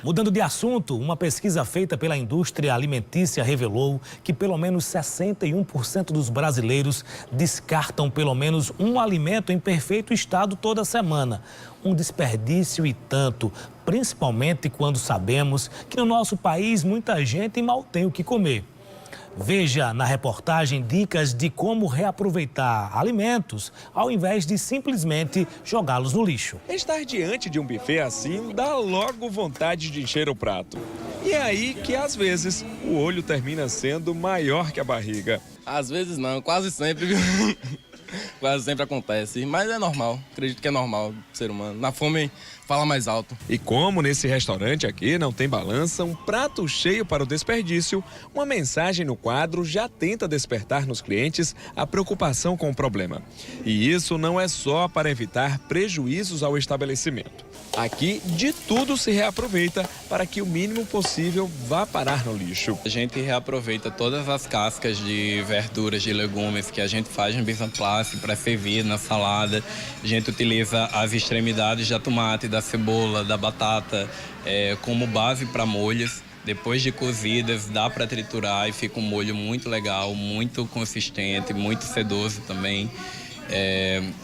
Mudando de assunto, uma pesquisa feita pela indústria alimentícia revelou que pelo menos 61% dos brasileiros descartam pelo menos um alimento em perfeito estado toda semana. Um desperdício e tanto, principalmente quando sabemos que no nosso país muita gente mal tem o que comer. Veja na reportagem dicas de como reaproveitar alimentos ao invés de simplesmente jogá-los no lixo. Estar diante de um buffet assim dá logo vontade de encher o prato. E é aí que, às vezes, o olho termina sendo maior que a barriga. Às vezes não, quase sempre, viu? Quase sempre acontece, mas é normal, acredito que é normal do ser humano. Na fome fala mais alto. E como nesse restaurante aqui não tem balança, um prato cheio para o desperdício, uma mensagem no quadro já tenta despertar nos clientes a preocupação com o problema. E isso não é só para evitar prejuízos ao estabelecimento. Aqui, de tudo se reaproveita para que o mínimo possível vá parar no lixo. A gente reaproveita todas as cascas de verduras, de legumes que a gente faz no mise en place para servir na salada. A gente utiliza as extremidades da tomate, da cebola, da batata como base para molhos. Depois de cozidas, dá para triturar e fica um molho muito legal, muito consistente, muito sedoso também.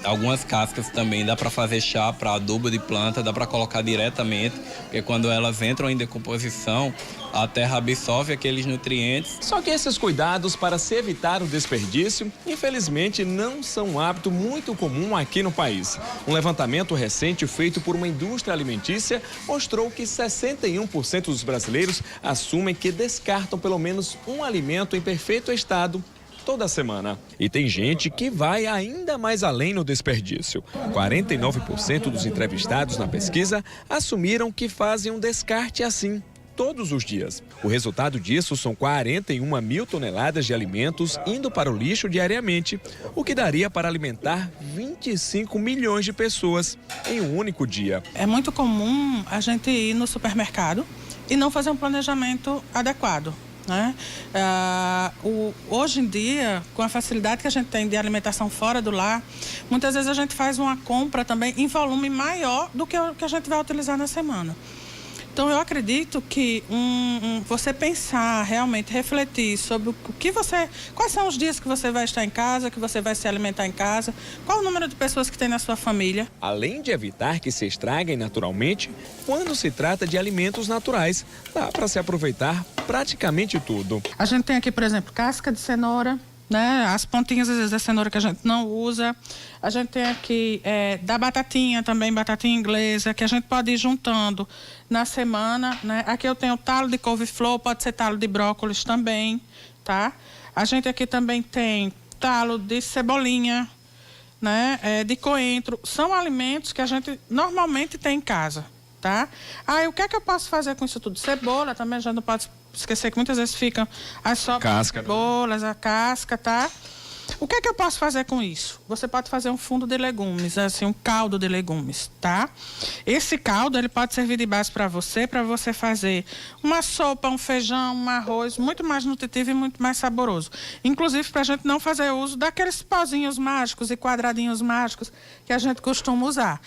Algumas cascas também dá para fazer chá para adubo de planta, dá para colocar diretamente, porque quando elas entram em decomposição, a terra absorve aqueles nutrientes. Só que esses cuidados para se evitar o desperdício, infelizmente, não são um hábito muito comum aqui no país. Um levantamento recente feito por uma indústria alimentícia mostrou que 61% dos brasileiros assumem que descartam pelo menos um alimento em perfeito estado toda semana. E tem gente que vai ainda mais além no desperdício. 49% dos entrevistados na pesquisa assumiram que fazem um descarte assim todos os dias. O resultado disso são 41 mil toneladas de alimentos indo para o lixo diariamente, o que daria para alimentar 25 milhões de pessoas em um único dia. É muito comum a gente ir no supermercado e não fazer um planejamento adequado, né? Hoje em dia, com a facilidade que a gente tem de alimentação fora do lar, muitas vezes a gente faz uma compra também em volume maior do que o que a gente vai utilizar na semana. Então, eu acredito que você pensar, realmente refletir sobre quais são os dias que você vai estar em casa, que você vai se alimentar em casa, qual o número de pessoas que tem na sua família. Além de evitar que se estraguem naturalmente, quando se trata de alimentos naturais, dá para se aproveitar praticamente tudo. A gente tem aqui, por exemplo, casca de cenoura, né? As pontinhas, às vezes, da cenoura que a gente não usa. A gente tem aqui da batatinha também, batatinha inglesa, que a gente pode ir juntando na semana, né? Aqui eu tenho talo de couve-flor, pode ser talo de brócolis também, tá? A gente aqui também tem talo de cebolinha, né? De coentro. São alimentos que a gente normalmente tem em casa, tá? E o que é que eu posso fazer com isso tudo? Cebola também, já não pode esquecer que muitas vezes ficam as sobras de cebolas, a casca, tá? O que é que eu posso fazer com isso? Você pode fazer um fundo de legumes, assim, um caldo de legumes, tá? Esse caldo, ele pode servir de base para você fazer uma sopa, um feijão, um arroz, muito mais nutritivo e muito mais saboroso. Inclusive, para a gente não fazer uso daqueles pozinhos mágicos e quadradinhos mágicos que a gente costuma usar.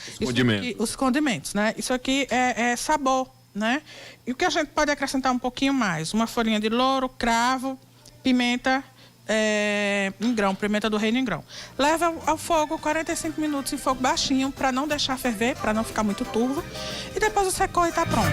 Os condimentos, né? Isso aqui é sabor, né? E o que a gente pode acrescentar um pouquinho mais? Uma folhinha de louro, cravo, pimenta em grão, pimenta do reino em grão. Leva ao fogo 45 minutos em fogo baixinho para não deixar ferver, para não ficar muito turvo. E depois você coe e tá pronto.